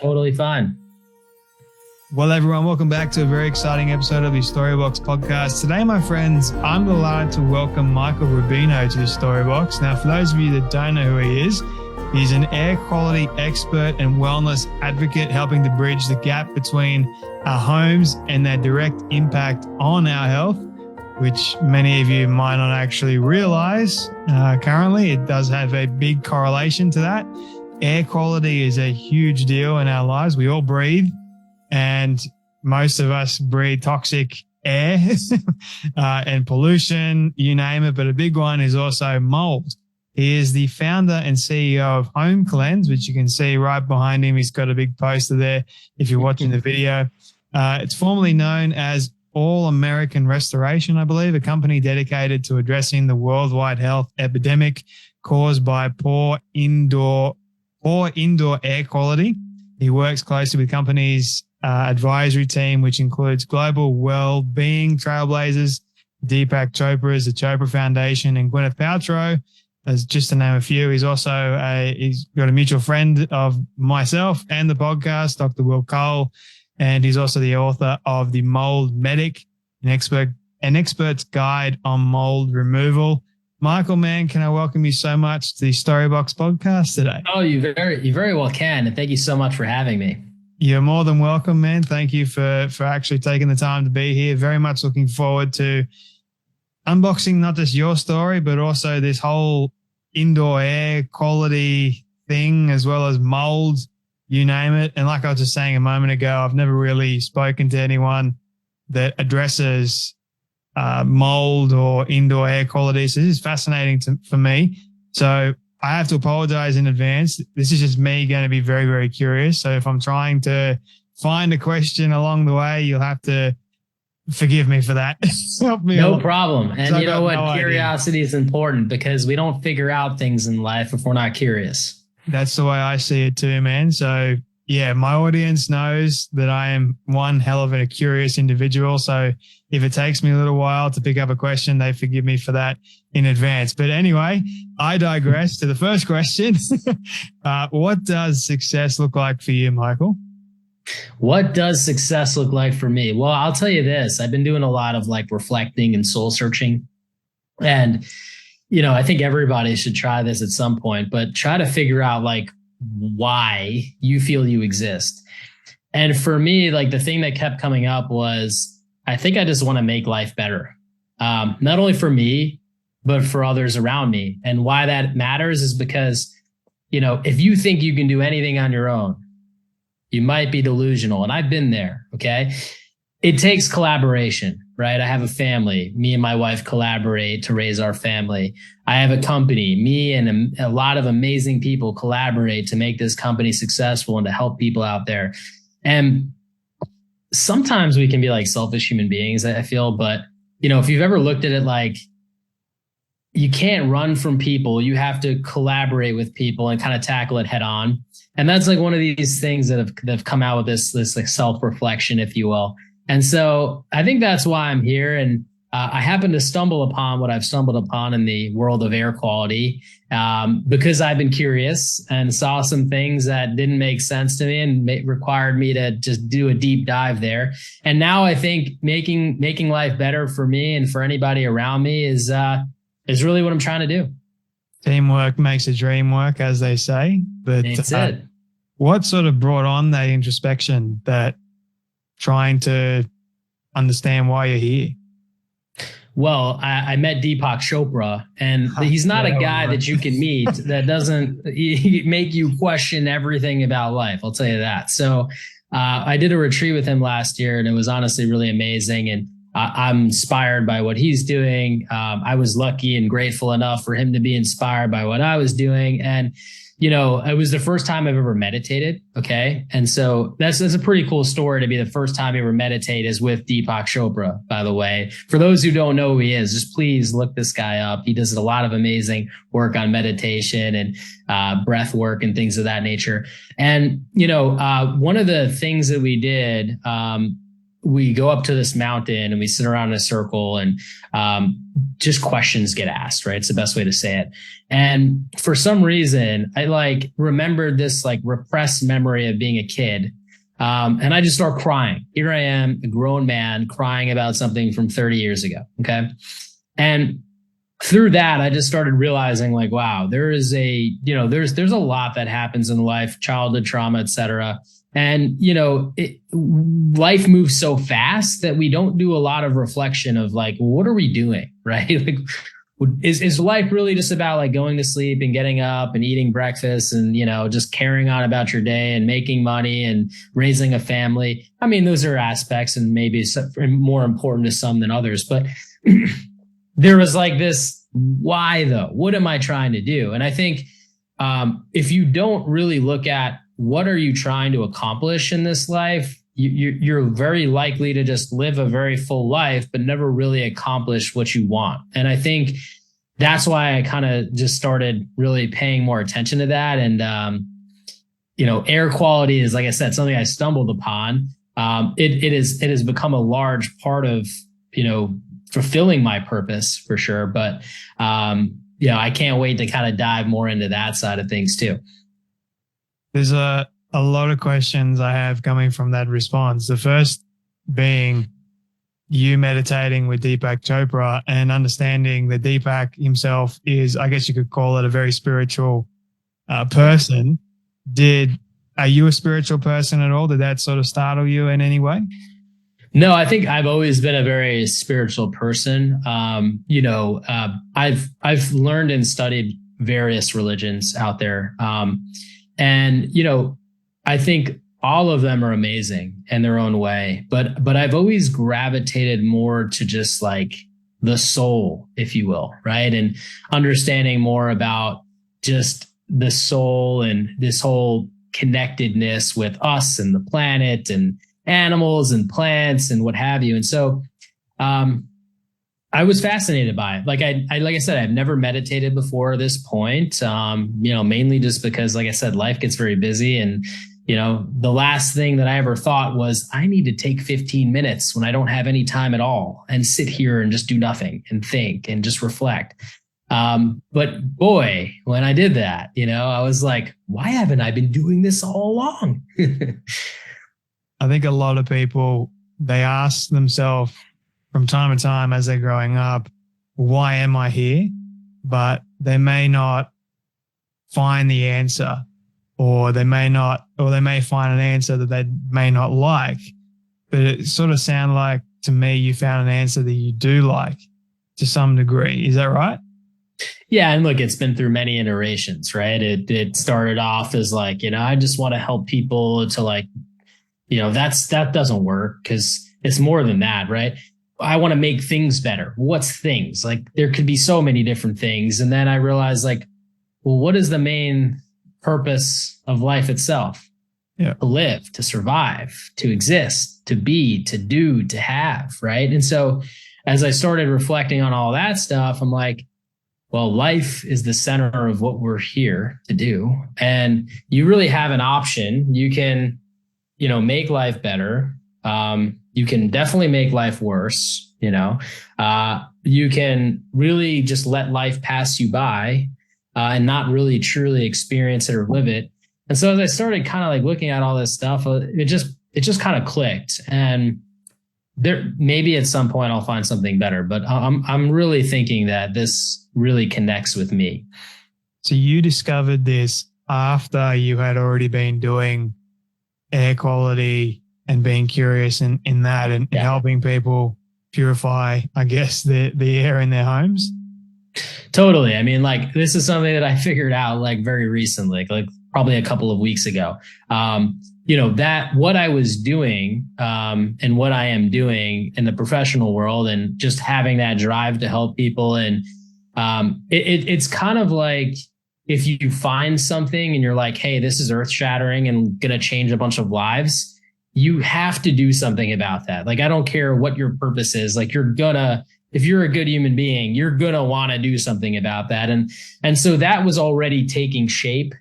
Totally fine. Well, everyone, welcome back to a very exciting episode of the Storybox podcast. Today, my friends, I'm delighted to welcome Michael Rubino to the Storybox. Now, for those of you that don't know who he is, he's an air quality expert and wellness advocate, helping to bridge the gap between our homes and their direct impact on our health, which many of you might not actually realize. Currently, it does have a big correlation to that. Air quality is a huge deal in our lives. We all breathe, and most of us breathe toxic air and pollution, you name it. But a big one is also mold. He is the founder and CEO of HomeCleanse, which you can see right behind him. He's got a big poster there if you're watching the video. It's formerly known as All American Restoration, I believe, a company dedicated to addressing the worldwide health epidemic caused by poor indoor air quality. He works closely with companies' advisory team, which includes global well-being trailblazers, Deepak Chopra, the Chopra Foundation, and Gwyneth Paltrow, as just to name a few. He's also he's got a mutual friend of myself and the podcast, Dr. Will Cole, and he's also the author of The Mold Medic, an expert's guide on mold removal. Michael, man, can I welcome you so much to the Storybox podcast today? Oh, you very well can. And thank you so much for having me. You're more than welcome, man. Thank you for actually taking the time to be here. Very much looking forward to unboxing not just your story, but also this whole indoor air quality thing, as well as mold, you name it. And like I was just saying a moment ago, I've never really spoken to anyone that addresses mold or indoor air quality. So this is fascinating for me. So I have to apologize in advance. This is just me going to be very, very curious. So if I'm trying to find a question along the way, you'll have to forgive me for that. Help me No along. problem. And you know what? No Curiosity is important because we don't figure out things in life if we're not curious. That's the way I see it too, man. So yeah, my audience knows that I am one hell of a curious individual. So if it takes me a little while to pick up a question, they forgive me for that in advance. But anyway, I digress to the first question. What does success look like for you, Michael? What does success look like for me? Well, I'll tell you this. I've been doing a lot of reflecting and soul searching. And, I think everybody should try this at some point, but try to figure out why you feel you exist. And for me, the thing that kept coming up was, I think I just want to make life better. Not only for me, but for others around me. And why that matters is because, if you think you can do anything on your own, you might be delusional. And I've been there. Okay. It takes collaboration, right? I have a family. Me and my wife collaborate to raise our family. I have a company. Me and a lot of amazing people collaborate to make this company successful and to help people out there. And sometimes we can be selfish human beings, I feel. But, if you've ever looked at it you can't run from people. You have to collaborate with people and kind of tackle it head on. And that's one of these things that have come out with this self-reflection, if you will. And so I think that's why I'm here. And I happened to stumble upon what I've stumbled upon in the world of air quality because I've been curious and saw some things that didn't make sense to me and required me to just do a deep dive there. And now I think making life better for me and for anybody around me is really what I'm trying to do. Teamwork makes a dream work, as they say. But that's it. What sort of brought on that introspection, that trying to understand why you're here? Well, I met Deepak Chopra, and he's not a guy that you can meet that doesn't make you question everything about life. I'll tell you that. So I did a retreat with him last year, and it was honestly really amazing. And I'm inspired by what he's doing. I was lucky and grateful enough for him to be inspired by what I was doing. And it was the first time I've ever meditated. Okay. And so that's a pretty cool story to be the first time I ever meditate is with Deepak Chopra, by the way. For those who don't know who he is, just please look this guy up. He does a lot of amazing work on meditation and breath work and things of that nature. And, one of the things that we did we go up to this mountain and we sit around in a circle and just questions get asked, right? It's the best way to say it. And for some reason, I like remembered this like repressed memory of being a kid. And I just start crying. Here I am, a grown man crying about something from 30 years ago. Okay. And through that, I just started realizing like, wow, there is there's a lot that happens in life, childhood trauma, et cetera. And, life moves so fast that we don't do a lot of reflection of like, what are we doing? Right. Like, is life really just about like going to sleep and getting up and eating breakfast and, just carrying on about your day and making money and raising a family? I mean, those are aspects and maybe more important to some than others, but there was like this, why though? What am I trying to do? And I think if you don't really look at what are you trying to accomplish in this life, you're very likely to just live a very full life, but never really accomplish what you want. And I think that's why I kind of just started really paying more attention to that. And, air quality is, like I said, something I stumbled upon. It has become a large part of, fulfilling my purpose for sure. But, I can't wait to kind of dive more into that side of things too. There's a lot of questions I have coming from that response. The first being you meditating with Deepak Chopra and understanding that Deepak himself is, I guess you could call it, a very spiritual person. Are you a spiritual person at all? Did that sort of startle you in any way? No, I think I've always been a very spiritual person. I've learned and studied various religions out there. And, I think all of them are amazing in their own way, but I've always gravitated more to just like the soul, if you will, right? And understanding more about just the soul and this whole connectedness with us and the planet and animals and plants and what have you. And so, I was fascinated by it. Like I said, I've never meditated before this point. Mainly just because, like I said, life gets very busy. And, the last thing that I ever thought was I need to take 15 minutes when I don't have any time at all and sit here and just do nothing and think and just reflect. But boy, when I did that, I was like, why haven't I been doing this all along? I think a lot of people, they ask themselves from time to time as they're growing up, why am I here? But they may not find the answer, or they may find an answer that they may not like. But it sort of sounded like to me you found an answer that you do like to some degree. Is that right? Yeah. And look, it's been through many iterations, right? It started off as like, I just want to help people to like, that doesn't work because it's more than that, right? I want to make things better. What's things? Like there could be so many different things. And then I realized like, well, what is the main purpose of life itself? Yeah. To live, to survive, to exist, to be, to do, to have, right? And so as I started reflecting on all that stuff, I'm like, well, life is the center of what we're here to do. And you really have an option. You can, make life better. You can definitely make life worse. You can really just let life pass you by and not really truly experience it or live it. And so as I started kind of like looking at all this stuff, it just kind of clicked. And there maybe at some point I'll find something better, but I'm really thinking that this really connects with me. So you discovered this after you had already been doing air quality and being curious in that and helping people purify, I guess, the air in their homes? Totally. I mean, like this is something that I figured out like very recently, like probably a couple of weeks ago. That what I was doing and what I am doing in the professional world and just having that drive to help people. And it's kind of like if you find something and you're like, hey, this is earth shattering and going to change a bunch of lives, you have to do something about that. Like, I don't care what your purpose is. Like if you're a good human being, you're going to want to do something about that. And so that was already taking shape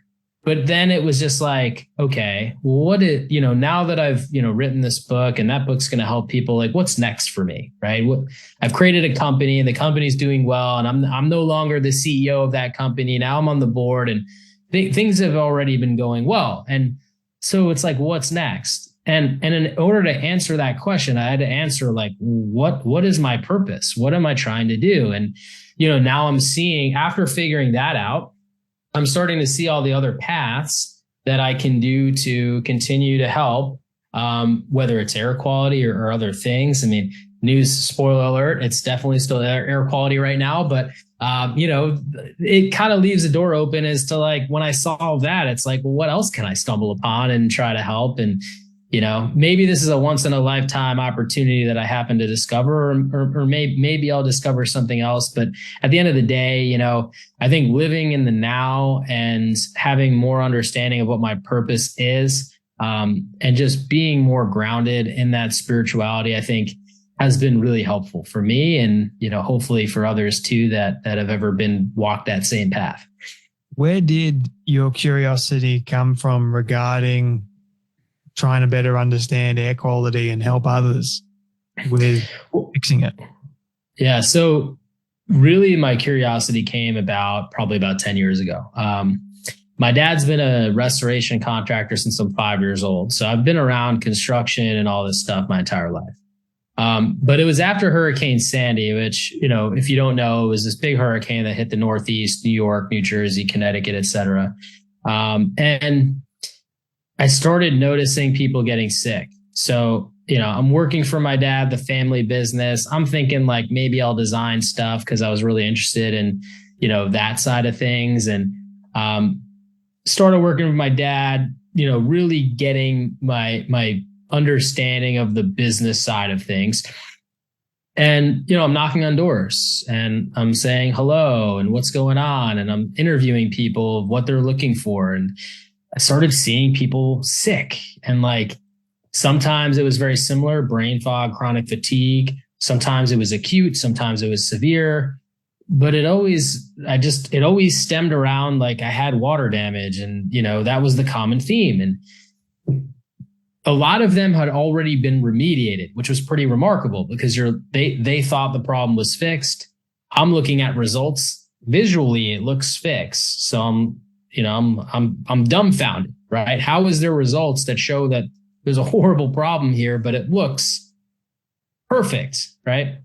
But then it was just like, okay, well, what is, now that I've, written this book and that book's going to help people, like what's next for me, right? I've created a company and the company's doing well and I'm no longer the CEO of that company. Now I'm on the board and things have already been going well. And so it's like, what's next? And in order to answer that question, I had to answer like, what is my purpose? What am I trying to do? And, now I'm seeing, after figuring that out, I'm starting to see all the other paths that I can do to continue to help, whether it's air quality or other things. I mean, news spoiler alert, it's definitely still air quality right now, but it kind of leaves the door open as to like, when I solve that, it's like, well, what else can I stumble upon and try to help? And, maybe this is a once in a lifetime opportunity that I happen to discover, or maybe I'll discover something else. But at the end of the day, I think living in the now and having more understanding of what my purpose is, and just being more grounded in that spirituality, I think has been really helpful for me and, hopefully for others too, that have ever been walked that same path. Where did your curiosity come from regarding trying to better understand air quality and help others with fixing it? Yeah. So really my curiosity came probably about 10 years ago. My dad's been a restoration contractor since I'm 5 years old. So I've been around construction and all this stuff my entire life. But it was after Hurricane Sandy, which, if you don't know, it was this big hurricane that hit the Northeast, New York, New Jersey, Connecticut, et cetera. And I started noticing people getting sick. So, I'm working for my dad, the family business. I'm thinking like maybe I'll design stuff because I was really interested in, that side of things. And started working with my dad, really getting my understanding of the business side of things. And, I'm knocking on doors and I'm saying hello and what's going on. And I'm interviewing people, what they're looking for. And I started seeing people sick, and like sometimes it was very similar: brain fog, chronic fatigue. Sometimes it was acute, sometimes it was severe, but it always stemmed around like I had water damage, and that was the common theme. And a lot of them had already been remediated, which was pretty remarkable because they thought the problem was fixed. I'm looking at results visually; it looks fixed, so I'm dumbfounded, right? How is there results that show that there's a horrible problem here, but it looks perfect, right?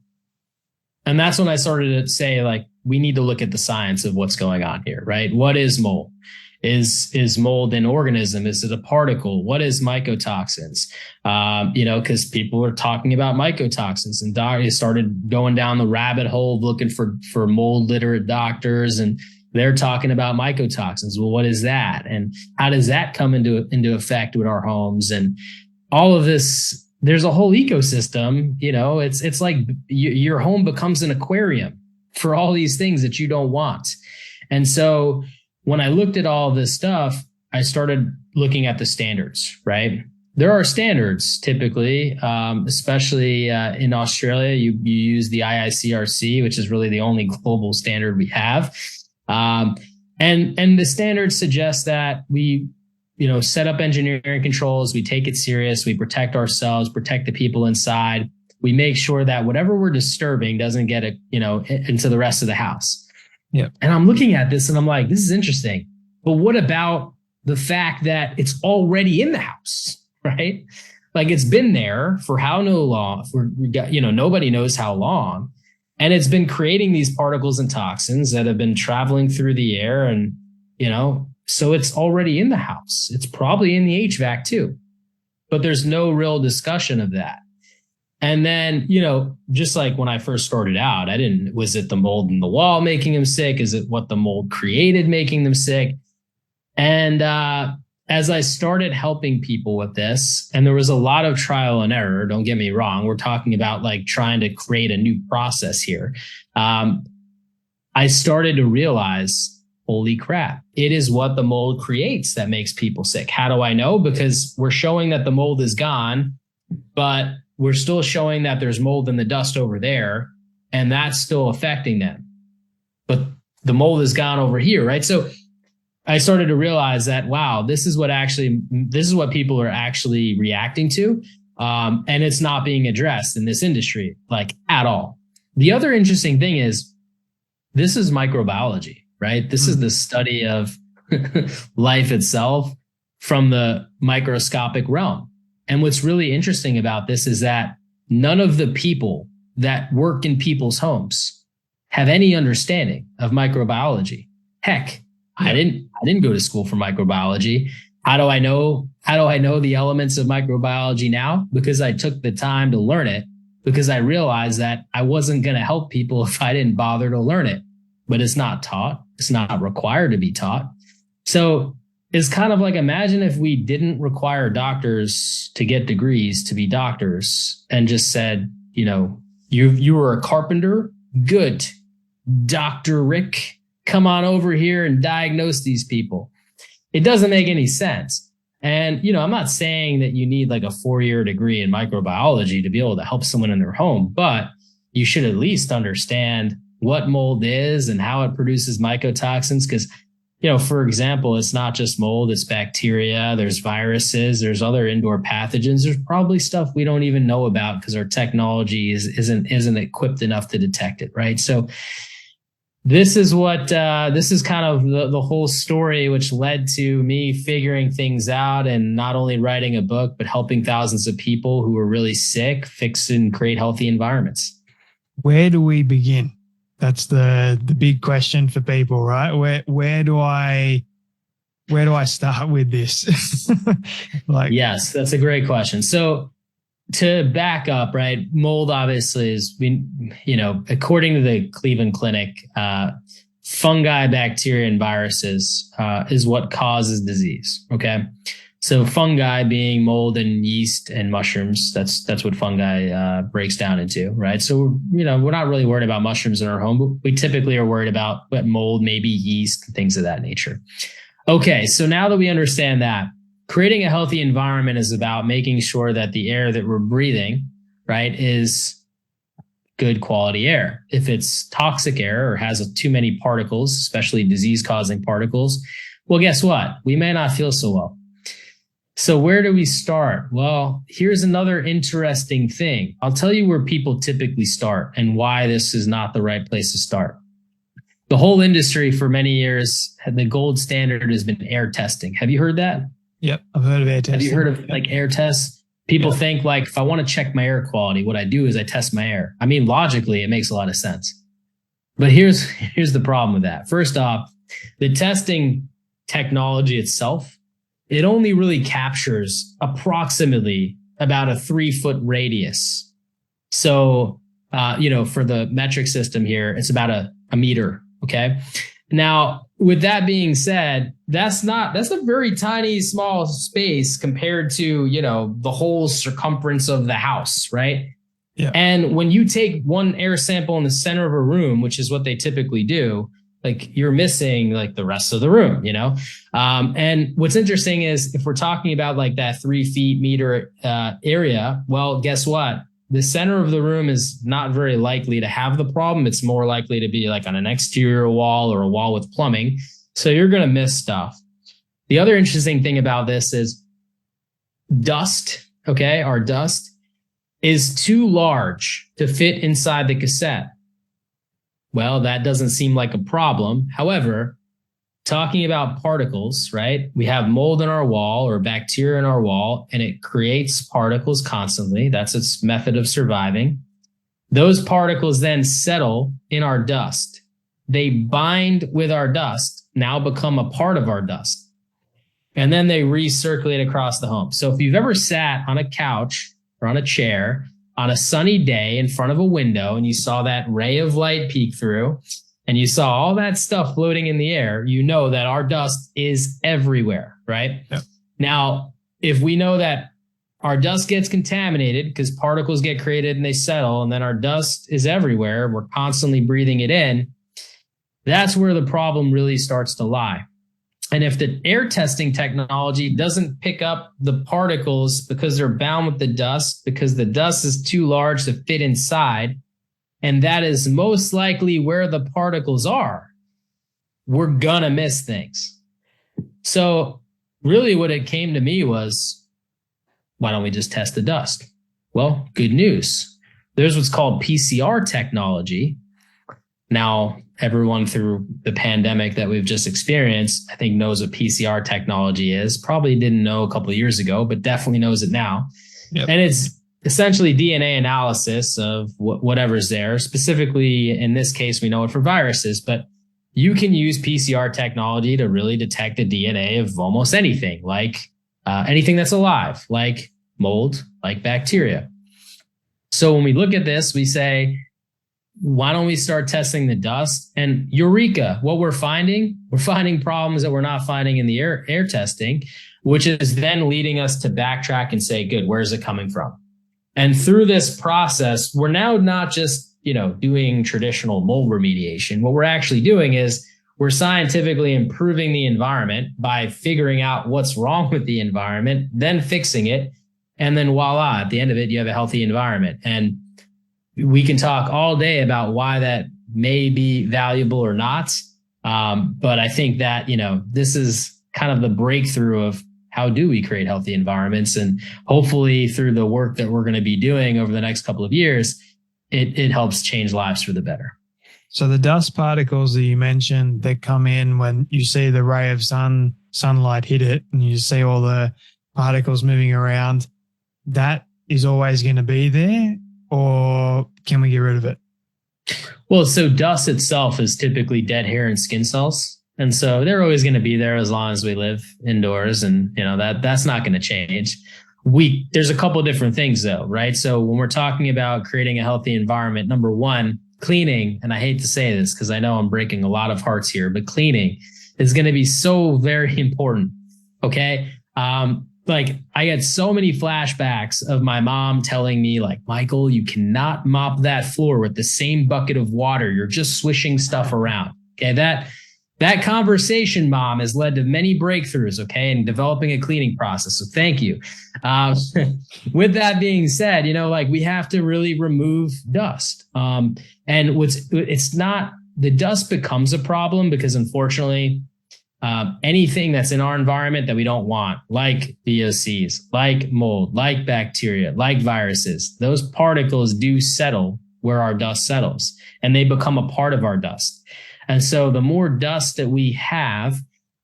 And that's when I started to say, like, we need to look at the science of what's going on here, right? What is mold? Is mold an organism? Is it a particle? What is mycotoxins? Because people are talking about mycotoxins, and doctors started going down the rabbit hole looking for mold literate doctors, and they're talking about mycotoxins. Well, what is that? And how does that come into effect with our homes? And all of this, there's a whole ecosystem, it's like your home becomes an aquarium for all these things that you don't want. And so when I looked at all this stuff, I started looking at the standards, right? There are standards typically, especially in Australia, you use the IICRC, which is really the only global standard we have. And the standards suggest that we, set up engineering controls, we take it serious, we protect ourselves, protect the people inside. We make sure that whatever we're disturbing doesn't get into the rest of the house. Yeah. And I'm looking at this and I'm like, this is interesting. But what about the fact that it's already in the house, right? Like it's been there for how long? Nobody knows how long. And it's been creating these particles and toxins that have been traveling through the air. And, so it's already in the house. It's probably in the HVAC too, but there's no real discussion of that. And then, just like when I first started out, was it the mold in the wall making them sick? Is it what the mold created making them sick? And, as I started helping people with this, and there was a lot of trial and error, don't get me wrong. We're talking about like trying to create a new process here. I started to realize, holy crap, it is what the mold creates that makes people sick. How do I know? Because we're showing that the mold is gone, but we're still showing that there's mold in the dust over there, and that's still affecting them. But the mold is gone over here, right? So I started to realize that, wow, this is what people are actually reacting to. And it's not being addressed in this industry, like at all. The other interesting thing is this is microbiology, right? This is the study of life itself from the microscopic realm. And what's really interesting about this is that none of the people that work in people's homes have any understanding of microbiology. Heck, I didn't go to school for microbiology. How do I know the elements of microbiology now? Because I took the time to learn it, because I realized that I wasn't going to help people if I didn't bother to learn it. But it's not taught. It's not required to be taught. So it's kind of like, imagine if we didn't require doctors to get degrees to be doctors and just said, you were a carpenter. Good. Dr. Rick, come on over here and diagnose these people. It doesn't make any sense. And, I'm not saying that you need like a 4-year degree in microbiology to be able to help someone in their home, but you should at least understand what mold is and how it produces mycotoxins. Because, for example, it's not just mold, it's bacteria, there's viruses, there's other indoor pathogens. There's probably stuff we don't even know about because our technology isn't equipped enough to detect it, right? So this is kind of the whole story, which led to me figuring things out and not only writing a book, but helping thousands of people who were really sick fix and create healthy environments. Where do we begin? That's the big question for people, right? Where do I start with this? Yes, that's a great question. So to back up, right? Mold obviously is, according to the Cleveland Clinic, fungi, bacteria, and viruses is what causes disease. Okay. So fungi being mold and yeast and mushrooms, that's what fungi breaks down into, right? So, we're not really worried about mushrooms in our home, but we typically are worried about mold, maybe yeast, things of that nature. Okay, so now that we understand that, creating a healthy environment is about making sure that the air that we're breathing, right, is good quality air. If it's toxic air or has too many particles, especially disease-causing particles, well, guess what? We may not feel so well. So where do we start? Well, here's another interesting thing. I'll tell you where people typically start and why this is not the right place to start. The whole industry for many years, the gold standard has been air testing. Have you heard that? Yep, I've heard of air testing. Have you heard of air tests? People think like, if I want to check my air quality, what I do is I test my air. I mean, logically, it makes a lot of sense. But here's the problem with that. First off, the testing technology itself, it only really captures approximately about a 3-foot radius. So, for the metric system here, it's about a meter. Okay. Now, with that being said, that's a very tiny, small space compared to, the whole circumference of the house, right? Yeah. And when you take one air sample in the center of a room, which is what they typically do, like you're missing like the rest of the room, And what's interesting is if we're talking about like that 3 meter area, well, guess what? The center of the room is not very likely to have the problem. It's more likely to be like on an exterior wall or a wall with plumbing. So you're going to miss stuff. The other interesting thing about this is dust. Okay. Our dust is too large to fit inside the cassette. Well, that doesn't seem like a problem. However, talking about particles, right? We have mold in our wall or bacteria in our wall, and it creates particles constantly. That's its method of surviving. Those particles then settle in our dust. They bind with our dust, now become a part of our dust. And then they recirculate across the home. So if you've ever sat on a couch or on a chair on a sunny day in front of a window and you saw that ray of light peek through and you saw all that stuff floating in the air, you know that our dust is everywhere, right? Yep. Now, if we know that our dust gets contaminated because particles get created and they settle, and then our dust is everywhere, we're constantly breathing it in, that's where the problem really starts to lie. And if the air testing technology doesn't pick up the particles because they're bound with the dust, because the dust is too large to fit inside, and that is most likely where the particles are, we're gonna miss things. So really what it came to me was, why don't we just test the dust? Well, good news. There's what's called PCR technology. Now, everyone through the pandemic that we've just experienced, I think knows what PCR technology is. Probably didn't know a couple of years ago, but definitely knows it now. Yep. And it's essentially DNA analysis of whatever's there. Specifically, in this case, we know it for viruses, but you can use PCR technology to really detect the DNA of almost anything, like anything that's alive, like mold, like bacteria. So when we look at this, we say, why don't we start testing the dust? And eureka, what we're finding problems that we're not finding in the air testing, which is then leading us to backtrack and say, good, where's it coming from? And through this process, we're now not just, doing traditional mold remediation. What we're actually doing is we're scientifically improving the environment by figuring out what's wrong with the environment, then fixing it. And then voila, at the end of it, you have a healthy environment. And we can talk all day about why that may be valuable or not. But I think that, this is kind of the breakthrough of how do we create healthy environments? And hopefully through the work that we're going to be doing over the next couple of years, it helps change lives for the better. So the dust particles that you mentioned that come in when you see the ray of sunlight hit it and you see all the particles moving around, that is always going to be there, or can we get rid of it? Well, so dust itself is typically dead hair and skin cells. And so they're always going to be there as long as we live indoors. And, that's not going to change. There's a couple of different things though, right? So when we're talking about creating a healthy environment, number one, cleaning, and I hate to say this because I know I'm breaking a lot of hearts here, but cleaning is going to be so very important. Okay. Like I get so many flashbacks of my mom telling me like, Michael, you cannot mop that floor with the same bucket of water. You're just swishing stuff around. Okay. That conversation, Mom, has led to many breakthroughs, okay, in developing a cleaning process. So thank you. With that being said, we have to really remove dust. And the dust becomes a problem because unfortunately, anything that's in our environment that we don't want, like VOCs, like mold, like bacteria, like viruses, those particles do settle where our dust settles and they become a part of our dust. And so the more dust that we have,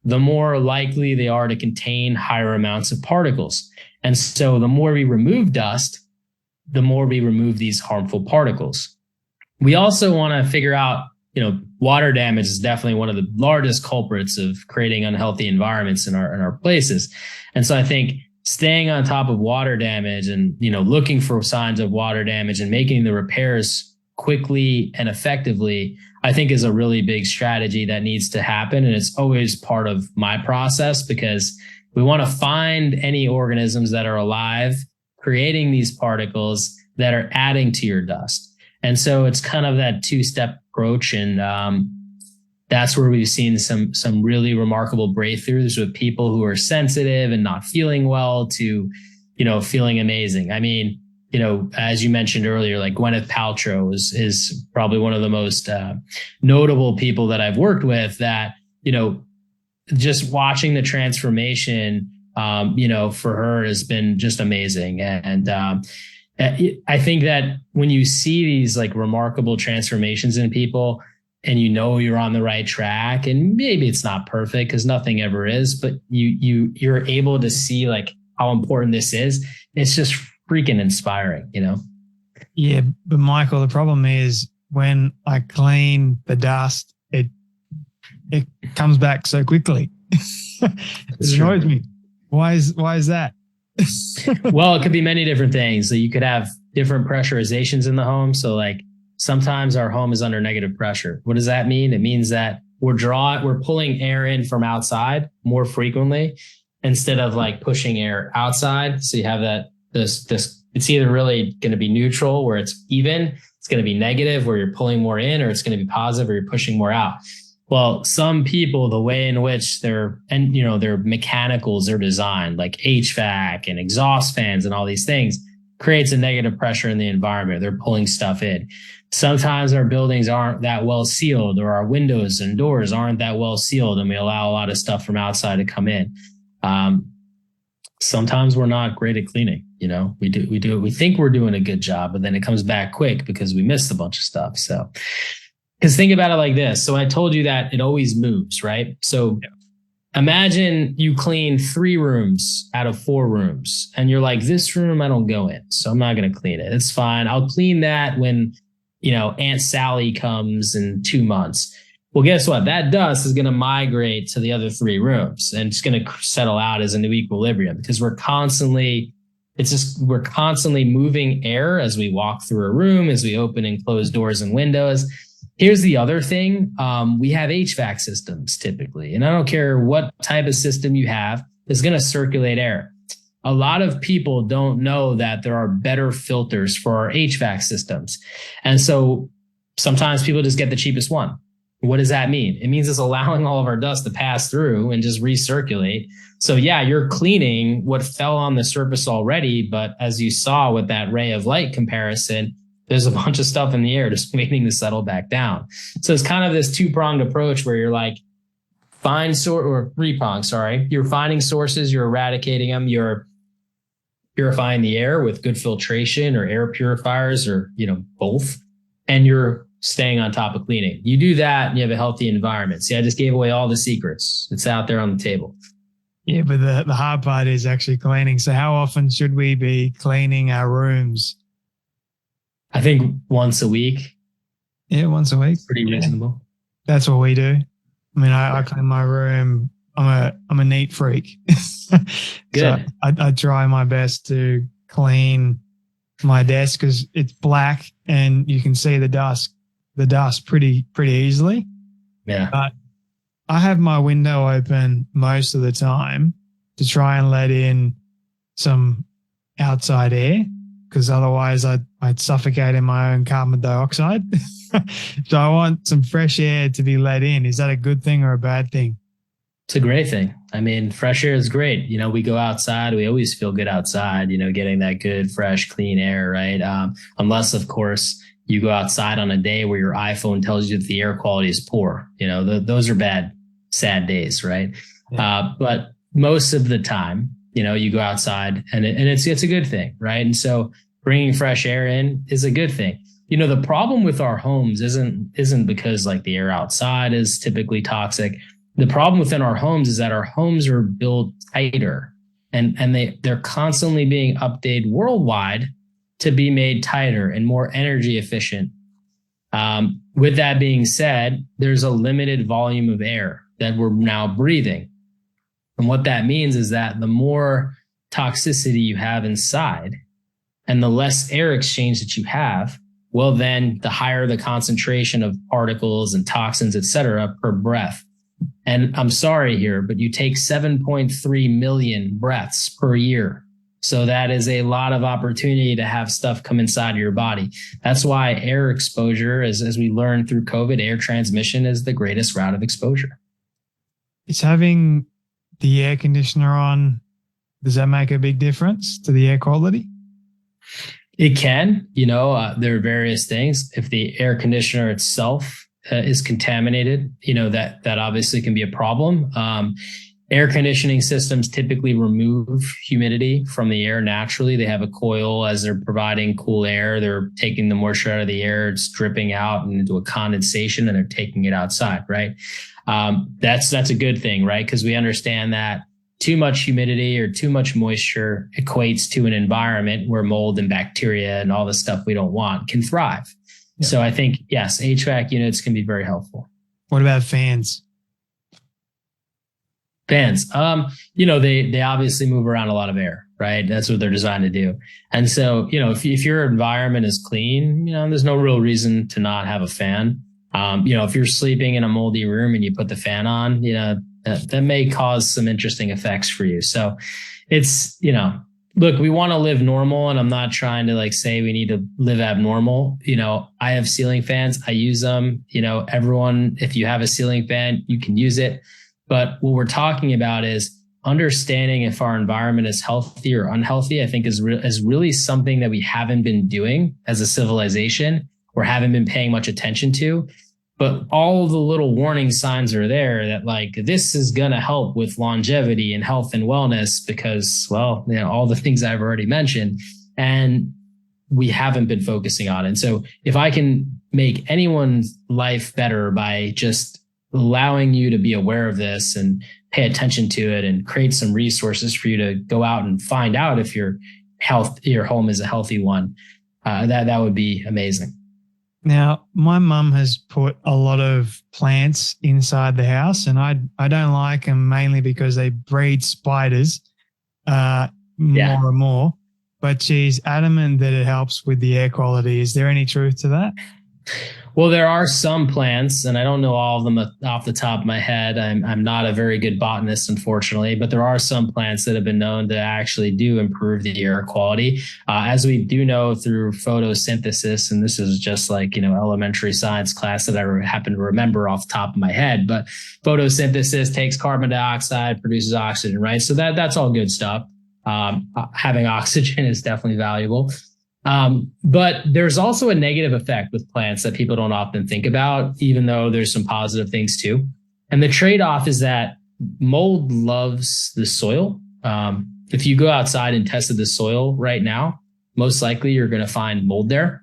the more likely they are to contain higher amounts of particles. And so the more we remove dust, the more we remove these harmful particles. We also want to figure out, water damage is definitely one of the largest culprits of creating unhealthy environments in our places. And so I think staying on top of water damage and, looking for signs of water damage and making the repairs quickly and effectively, I think is a really big strategy that needs to happen. And it's always part of my process because we want to find any organisms that are alive, creating these particles that are adding to your dust. And so it's kind of that two-step approach. And that's where we've seen some really remarkable breakthroughs with people who are sensitive and not feeling well to, feeling amazing. I mean, as you mentioned earlier, like Gwyneth Paltrow is probably one of the most notable people that I've worked with that, just watching the transformation, for her has been just amazing. And I think that when you see these like remarkable transformations in people and you're on the right track, and maybe it's not perfect because nothing ever is, but you're able to see like how important this is. It's just freaking inspiring, Yeah, but Michael, the problem is when I clean the dust, it comes back so quickly. It annoys me. Why is that? Well, it could be many different things. So you could have different pressurizations in the home. So like sometimes our home is under negative pressure. What does that mean? It means that we're pulling air in from outside more frequently instead of like pushing air outside. So you have this, it's either really going to be neutral where it's even, it's going to be negative where you're pulling more in, or it's going to be positive where you're pushing more out. Well, some people, the way in which their mechanicals are designed, like HVAC and exhaust fans and all these things, creates a negative pressure in the environment. They're pulling stuff in. Sometimes our buildings aren't that well sealed, or our windows and doors aren't that well sealed, and we allow a lot of stuff from outside to come in. Sometimes we're not great at cleaning. We think we're doing a good job, but then it comes back quick because we missed a bunch of stuff. So, because think about it like this. So I told you that it always moves, right? So imagine you clean 3 rooms out of 4 rooms, and you're like, this room I don't go in, so I'm not going to clean it. It's fine. I'll clean that when, Aunt Sally comes in 2 months. Well, guess what? That dust is going to migrate to the other 3 rooms, and it's going to settle out as a new equilibrium, because we're constantly moving air as we walk through a room, as we open and close doors and windows. Here's the other thing. We have HVAC systems typically, and I don't care what type of system you have, it's going to circulate air. A lot of people don't know that there are better filters for our HVAC systems. And so sometimes people just get the cheapest one. What does that mean? It means it's allowing all of our dust to pass through and just recirculate. So yeah, you're cleaning what fell on the surface already, but as you saw with that ray of light comparison, there's a bunch of stuff in the air just waiting to settle back down. So it's kind of this 2-pronged approach where you're like, or 3-pronged, sorry. You're finding sources, you're eradicating them, you're purifying the air with good filtration or air purifiers, or, both. And you're staying on top of cleaning. You do that and you have a healthy environment. See, I just gave away all the secrets. It's out there on the table. Yeah, but the hard part is actually cleaning. So how often should we be cleaning our rooms? I think once a week. Yeah, once a week. Pretty reasonable. That's what we do. I mean, I clean my room. I'm a neat freak. Good. So I try my best to clean my desk because it's black and you can see the dust pretty easily. Yeah. But I have my window open most of the time to try and let in some outside air, because otherwise I'd suffocate in my own carbon dioxide. So I want some fresh air to be let in. Is that a good thing or a bad thing? It's a great thing. I mean, fresh air is great. We go outside. We always feel good outside, getting that good, fresh, clean air, right? Unless, of course, you go outside on a day where your iPhone tells you that the air quality is poor. Those are bad, sad days, right? Yeah. But most of the time, you go outside and it's a good thing, right? And so bringing fresh air in is a good thing. The problem with our homes isn't because like the air outside is typically toxic. The problem within our homes is that our homes are built tighter, and they're constantly being updated worldwide to be made tighter and more energy efficient. With that being said, there's a limited volume of air that we're now breathing. And what that means is that the more toxicity you have inside and the less air exchange that you have, well, then the higher the concentration of particles and toxins, et cetera, per breath. And I'm sorry here, but you take 7.3 million breaths per year. So that is a lot of opportunity to have stuff come inside of your body. That's why air exposure, as we learned through COVID, air transmission is the greatest route of exposure. Is having the air conditioner on, does that make a big difference to the air quality? It can. There are various things. If the air conditioner itself is contaminated, that obviously can be a problem. Air conditioning systems typically remove humidity from the air naturally. They have a coil as they're providing cool air. They're taking the moisture out of the air. It's dripping out into a condensation, and they're taking it outside, right? That's a good thing, right? Because we understand that too much humidity or too much moisture equates to an environment where mold and bacteria and all the stuff we don't want can thrive. Yeah. So I think, yes, HVAC units can be very helpful. What about fans? Fans, they obviously move around a lot of air, right? That's what they're designed to do. And so, if your environment is clean, there's no real reason to not have a fan. If you're sleeping in a moldy room and you put the fan on, that may cause some interesting effects for you. So it's, look, we want to live normal, and I'm not trying to say we need to live abnormal. I have ceiling fans. I use them. Everyone, if you have a ceiling fan, you can use it. But what we're talking about is understanding if our environment is healthy or unhealthy, I think is really something that we haven't been doing as a civilization. or haven't been paying much attention to. But all the little warning signs are there that like this is going to help with longevity and health and wellness because, well, all the things I've already mentioned. And we haven't been focusing on it. And so if I can make anyone's life better by just allowing you to be aware of this and pay attention to it and create some resources for you to go out and find out if your home is a healthy one, that would be amazing. Now, my mum has put a lot of plants inside the house, and I don't like them mainly because they breed spiders more and more. But she's adamant that it helps with the air quality. Is there any truth to that? Well, there are some plants, and I don't know all of them off the top of my head. I'm not a very good botanist, unfortunately, but there are some plants that have been known to actually do improve the air quality. As we do know through photosynthesis, and this is just like, elementary science class that I happen to remember off the top of my head, but photosynthesis takes carbon dioxide, produces oxygen, right? So that's all good stuff. Having oxygen is definitely valuable. But there's also a negative effect with plants that people don't often think about, even though there's some positive things too. And the trade-off is that mold loves the soil. If you go outside and tested the soil right now, most likely you're going to find mold there.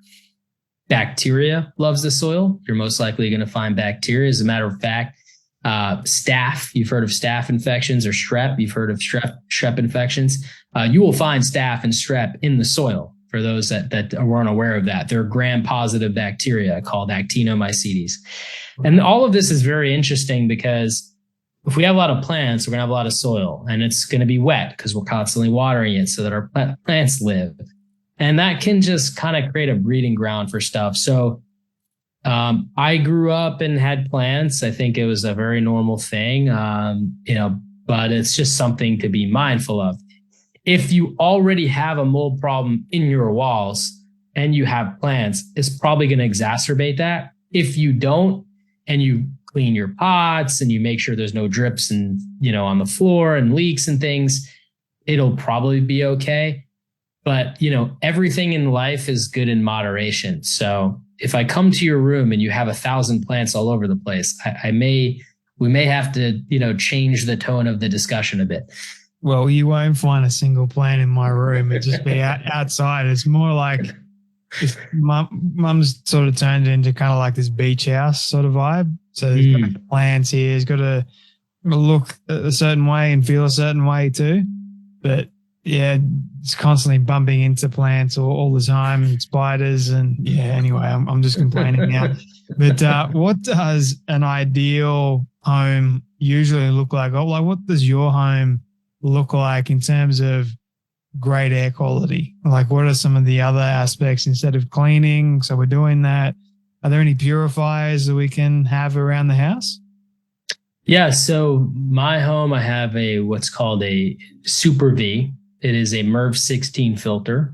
Bacteria loves the soil. You're most likely going to find bacteria. As a matter of fact, staph, you've heard of staph infections, or strep, you've heard of strep infections. You will find staph and strep in the soil. For those that weren't aware of that, they're gram-positive bacteria called actinomycetes. And all of this is very interesting because if we have a lot of plants, we're going to have a lot of soil, and it's going to be wet because we're constantly watering it so that our plants live. And that can just kind of create a breeding ground for stuff. So I grew up and had plants. I think it was a very normal thing, but it's just something to be mindful of. If you already have a mold problem in your walls and you have plants, it's probably going to exacerbate that. If you don't, and you clean your pots and you make sure there's no drips and, on the floor and leaks and things, it'll probably be okay. But, everything in life is good in moderation. So if I come to your room and you have 1,000 plants all over the place, we may have to, change the tone of the discussion a bit. Well, you won't find a single plant in my room. It'll just be outside. It's more like mum's sort of turned it into kind of like this beach house sort of vibe. So there's got the plants here. It's got to look a certain way and feel a certain way too. But yeah, it's constantly bumping into plants all the time and spiders. And yeah, anyway, I'm just complaining now. But what does an ideal home usually look like? Like, what does your home look like in terms of great air quality? Like, what are some of the other aspects instead of cleaning? So we're doing that. Are there any purifiers that we can have around the house? Yeah. So my home, I have what's called a Super V. It is a MERV 16 filter.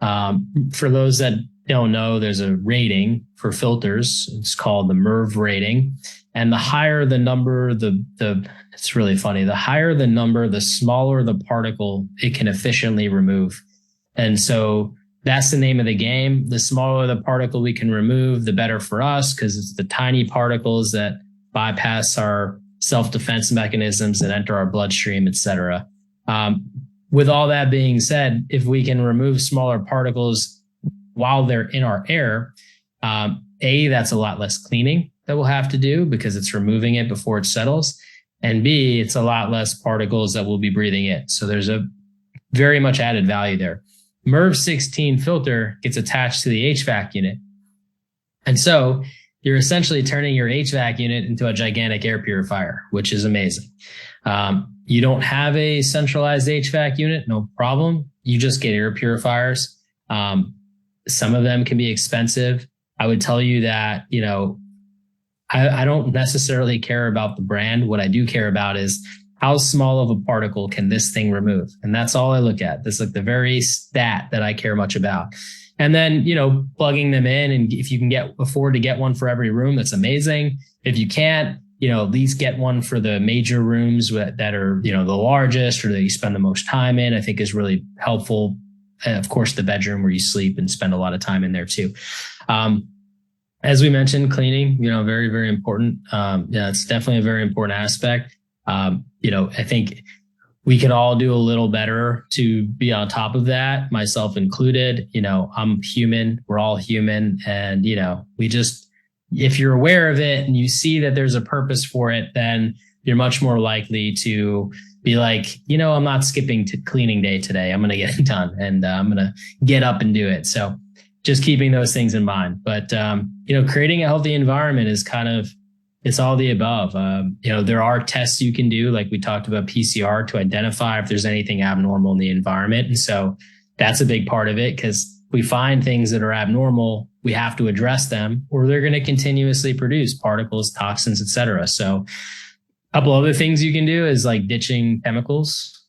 For those that don't know, there's a rating for filters. It's called the MERV rating. And the higher the number, it's really funny. The higher the number, the smaller the particle it can efficiently remove. And so that's the name of the game. The smaller the particle we can remove, the better for us, because it's the tiny particles that bypass our self-defense mechanisms and enter our bloodstream, et cetera. With all that being said, if we can remove smaller particles while they're in our air, that's a lot less cleaning that we'll have to do because it's removing it before it settles. And B, it's a lot less particles that we'll be breathing in. So there's a very much added value there. MERV 16 filter gets attached to the HVAC unit. And so you're essentially turning your HVAC unit into a gigantic air purifier, which is amazing. You don't have a centralized HVAC unit, no problem. You just get air purifiers. Some of them can be expensive. I would tell you that, I don't necessarily care about the brand. What I do care about is how small of a particle can this thing remove? And that's all I look at. That's like the very stat that I care much about. And then, plugging them in. And if you can afford to get one for every room, that's amazing. If you can't, at least get one for the major rooms that are, the largest or that you spend the most time in, I think is really helpful. And of course, the bedroom where you sleep and spend a lot of time in there too. As we mentioned, cleaning, very, very important. Yeah, it's definitely a very important aspect. I think we can all do a little better to be on top of that, myself included. I'm human, we're all human. And, if you're aware of it and you see that there's a purpose for it, then you're much more likely to be like, I'm not skipping to cleaning day today. I'm going to get it done and I'm going to get up and do it. So just keeping those things in mind. But, creating a healthy environment is it's all the above. There are tests you can do, like we talked about PCR, to identify if there's anything abnormal in the environment. And so that's a big part of it, because we find things that are abnormal, we have to address them, or they're going to continuously produce particles, toxins, et cetera. So a couple other things you can do is like ditching chemicals.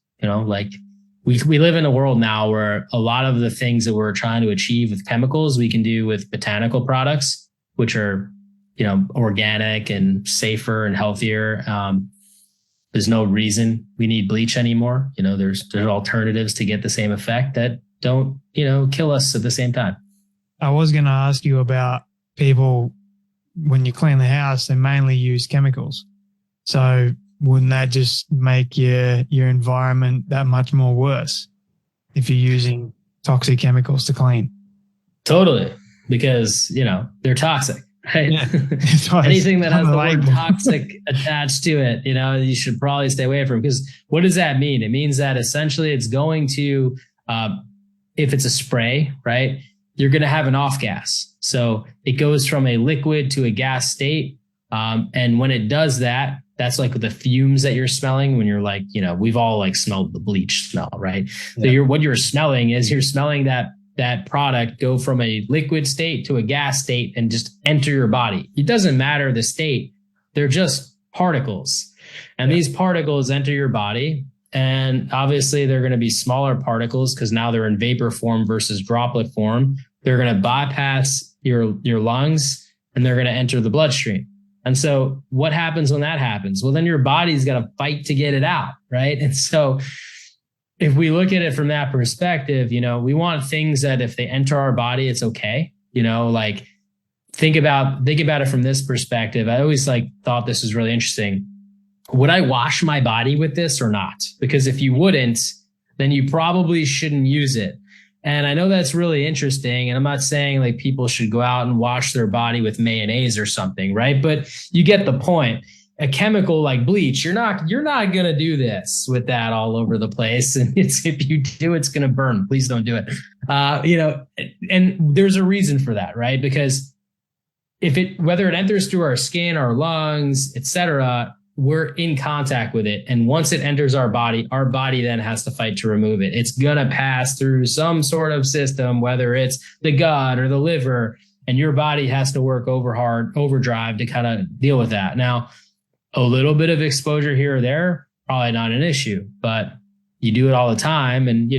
We live in a world now where a lot of the things that we're trying to achieve with chemicals, we can do with botanical products, which are, organic and safer and healthier. There's no reason we need bleach anymore. There's alternatives to get the same effect that don't, kill us at the same time. I was going to ask you about people, when you clean the house, they mainly use chemicals. So wouldn't that just make your environment that much more worse if you're using toxic chemicals to clean? Totally. Because, they're toxic, right? Yeah. Anything that has the word toxic attached to it, you should probably stay away from. Because what does that mean? It means that essentially it's going to, if it's a spray, right, you're going to have an off gas. So it goes from a liquid to a gas state. And when it does that, that's like the fumes that you're smelling when you're like, we've all like smelled the bleach smell, right? Yeah. So what you're smelling that product go from a liquid state to a gas state and just enter your body. It doesn't matter the state. They're just particles. And these particles enter your body. And obviously they're going to be smaller particles because now they're in vapor form versus droplet form. They're going to bypass your lungs and they're going to enter the bloodstream. And so what happens when that happens? Well, then your body's got to fight to get it out, right? And so if we look at it from that perspective, we want things that if they enter our body, it's okay. Think about it from this perspective. I always thought this was really interesting. Would I wash my body with this or not? Because if you wouldn't, then you probably shouldn't use it. And I know that's really interesting. And I'm not saying people should go out and wash their body with mayonnaise or something, right? But you get the point. A chemical like bleach, you're not going to do this with that all over the place. And if you do, it's going to burn. Please don't do it. And there's a reason for that, right? Because whether it enters through our skin, our lungs, et cetera, we're in contact with it. And once it enters our body then has to fight to remove it. It's going to pass through some sort of system, whether it's the gut or the liver, and your body has to work overdrive to kind of deal with that. Now, a little bit of exposure here or there, probably not an issue, but you do it all the time. And,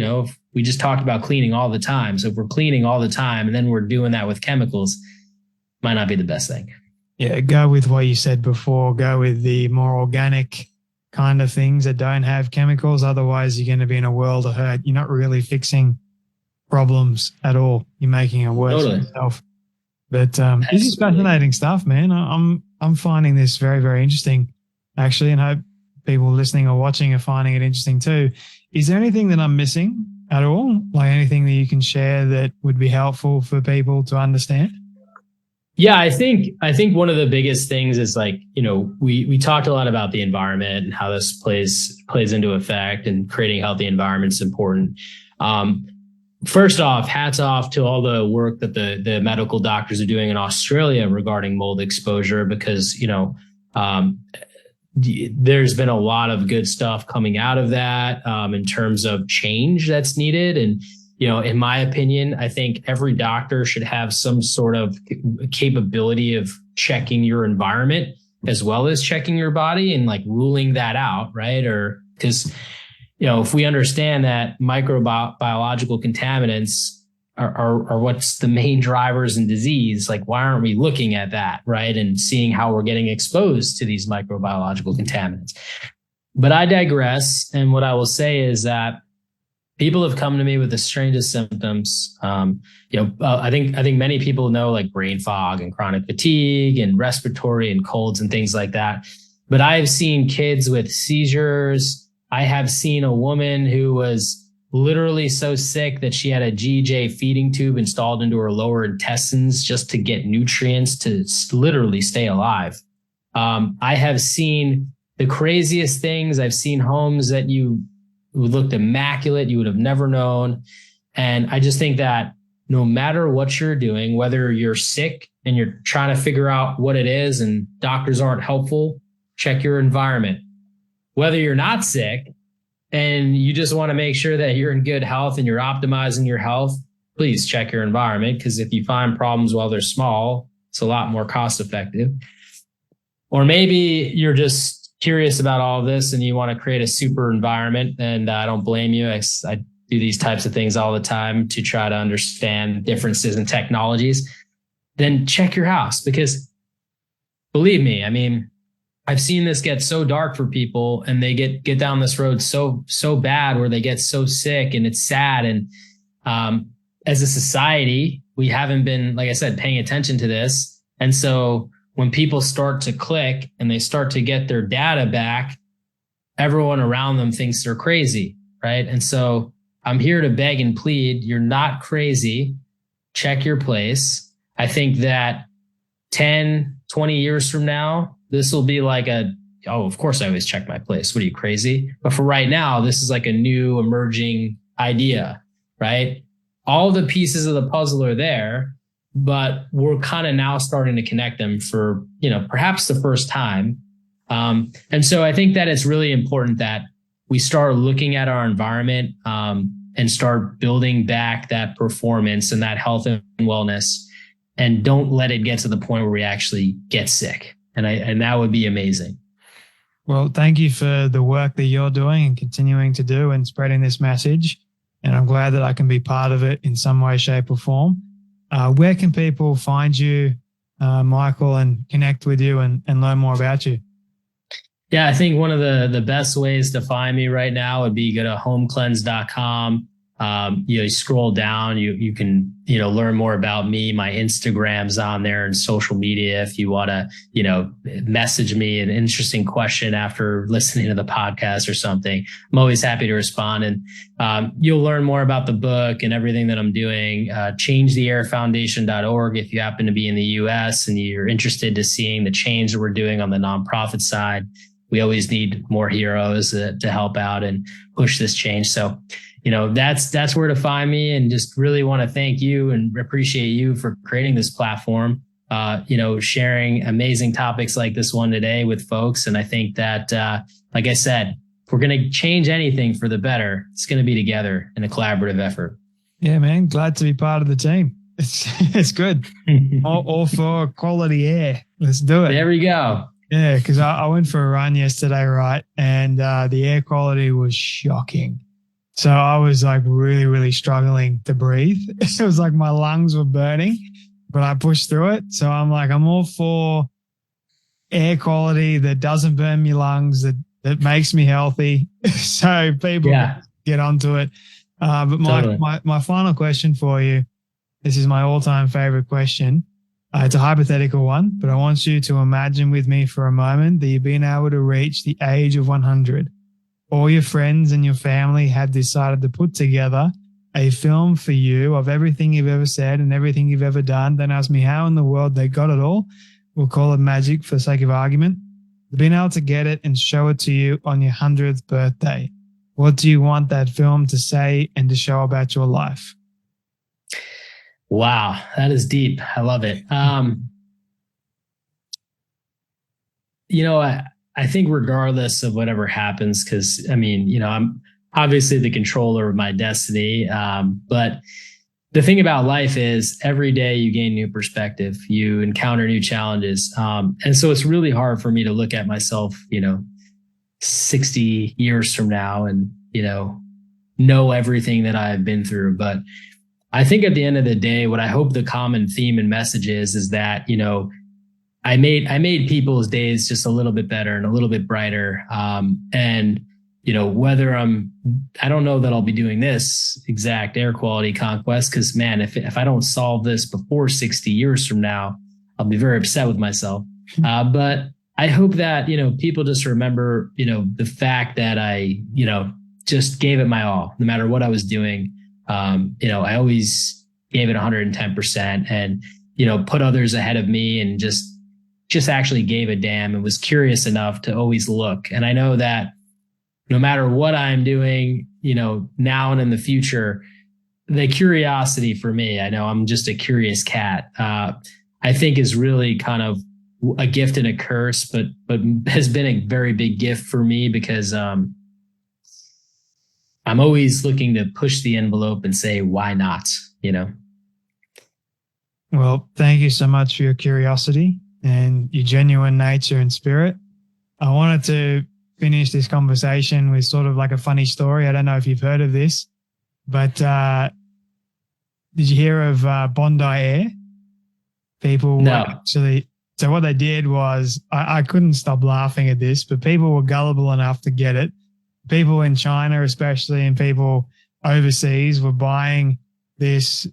we just talked about cleaning all the time. So if we're cleaning all the time and then we're doing that with chemicals, might not be the best thing. Yeah, go with what you said before. Go with the more organic kind of things that don't have chemicals. Otherwise, you're going to be in a world of hurt. You're not really fixing problems at all. You're making it worse for yourself. But this is fascinating stuff, man. I'm finding this very, very interesting, actually, and hope people listening or watching are finding it interesting too. Is there anything that I'm missing at all? Like anything that you can share that would be helpful for people to understand? Yeah, I think one of the biggest things is we talked a lot about the environment and how this plays into effect, and creating healthy environments is important. First off, hats off to all the work that the medical doctors are doing in Australia regarding mold exposure, because there's been a lot of good stuff coming out of that in terms of change that's needed. And in my opinion, I think every doctor should have some sort of capability of checking your environment as well as checking your body and ruling that out, right? Or because, if we understand that microbiological contaminants are what's the main drivers in disease, why aren't we looking at that, right? And seeing how we're getting exposed to these microbiological contaminants. But I digress. And what I will say is that people have come to me with the strangest symptoms. I think many people know like brain fog and chronic fatigue and respiratory and colds and things like that. But I've seen kids with seizures. I have seen a woman who was literally so sick that she had a GJ feeding tube installed into her lower intestines just to get nutrients to literally stay alive. I have seen the craziest things. I've seen homes that who looked immaculate, you would have never known. And I just think that no matter what you're doing, whether you're sick and you're trying to figure out what it is and doctors aren't helpful, check your environment. Whether you're not sick and you just want to make sure that you're in good health and you're optimizing your health, please check your environment, because if you find problems while they're small, it's a lot more cost effective. Or maybe you're just curious about all of this and you want to create a super environment, and I don't blame you. I do these types of things all the time to try to understand differences in technologies. Then check your house, because believe me, I mean, I've seen this get so dark for people, and they get down this road so bad where they get so sick, and it's sad. And as a society, we haven't been, like I said, paying attention to this. And so when people start to click and they start to get their data back, everyone around them thinks they're crazy, right? And so I'm here to beg and plead. You're not crazy. Check your place. I think that 10, 20 years from now, this will be like of course I always check my place. What are you, crazy? But for right now, this is like a new emerging idea, right? All the pieces of the puzzle are there, but we're kind of now starting to connect them for, perhaps the first time. And so I think that it's really important that we start looking at our environment and start building back that performance and that health and wellness, and don't let it get to the point where we actually get sick. And that would be amazing. Well, thank you for the work that you're doing and continuing to do and spreading this message. And I'm glad that I can be part of it in some way, shape, or form. Where can people find you, Michael, and connect with you and learn more about you? Yeah, I think one of the best ways to find me right now would be go to homecleanse.com. You scroll down, you can, learn more about me. My Instagram's on there and social media. If you want to, message me an interesting question after listening to the podcast or something, I'm always happy to respond. And you'll learn more about the book and everything that I'm doing. ChangeTheAirFoundation.org if you happen to be in the US and you're interested to seeing the change that we're doing on the nonprofit side. We always need more heroes to help out and push this change. So, that's where to find me, and just really want to thank you and appreciate you for creating this platform, sharing amazing topics like this one today with folks. And I think that, like I said, if we're going to change anything for the better, it's going to be together in a collaborative effort. Yeah, man. Glad to be part of the team. It's good. all for quality air. Let's do it. There we go. Yeah, because I went for a run yesterday, right? And the air quality was shocking. So I was like really, really struggling to breathe. It was like my lungs were burning, but I pushed through it. So I'm all for air quality that doesn't burn my lungs, that makes me healthy. So people get onto it. But my final question for you, this is my all-time favorite question. It's a hypothetical one, but I want you to imagine with me for a moment that you've been able to reach the age of 100. All your friends and your family have decided to put together a film for you of everything you've ever said and everything you've ever done. Don't ask me how in the world they got it all. We'll call it magic for the sake of argument. Being able to get it and show it to you on your 100th birthday. What do you want that film to say and to show about your life? Wow, that is deep. I love it. I think regardless of whatever happens, because I'm obviously the controller of my destiny. But the thing about life is every day you gain new perspective, you encounter new challenges. And so it's really hard for me to look at myself, 60 years from now and, know everything that I've been through. But I think at the end of the day, what I hope the common theme and message is that, I made people's days just a little bit better and a little bit brighter. And, whether I don't know that I'll be doing this exact air quality conquest, because man, if I don't solve this before 60 years from now, I'll be very upset with myself. But I hope that, people just remember, the fact that I, just gave it my all, no matter what I was doing. I always gave it 110% and, put others ahead of me and just actually gave a damn and was curious enough to always look. And I know that no matter what I'm doing, now and in the future, the curiosity for me, I know I'm just a curious cat, I think is really kind of a gift and a curse, but has been a very big gift for me because I'm always looking to push the envelope and say, why not? Well, thank you so much for your curiosity and your genuine nature and spirit. I wanted to finish this conversation with sort of like a funny story. I don't know if you've heard of this, but did you hear of Bondi Air? People No. actually, so what they did was, I couldn't stop laughing at this, but people were gullible enough to get it. People in China especially and people overseas were buying this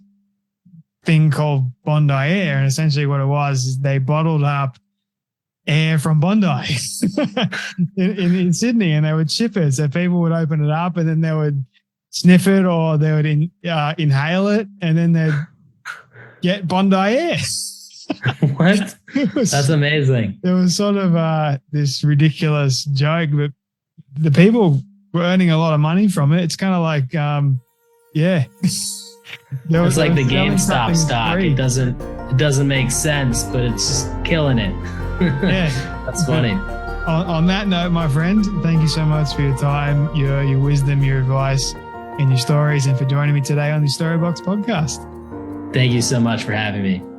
thing called Bondi Air. And essentially what it was is they bottled up air from Bondi in Sydney and they would ship it. So people would open it up and then they would sniff it or they would inhale it and then they'd get Bondi Air. What? That's amazing. It was sort of this ridiculous joke, but the people were earning a lot of money from it. It's kind of like, yeah. It's like the GameStop stock. It doesn't make sense, but it's just killing it. Yeah. That's funny. On that note, my friend, thank you so much for your time, your wisdom, your advice, and your stories, and for joining me today on the Storybox podcast. Thank you so much for having me.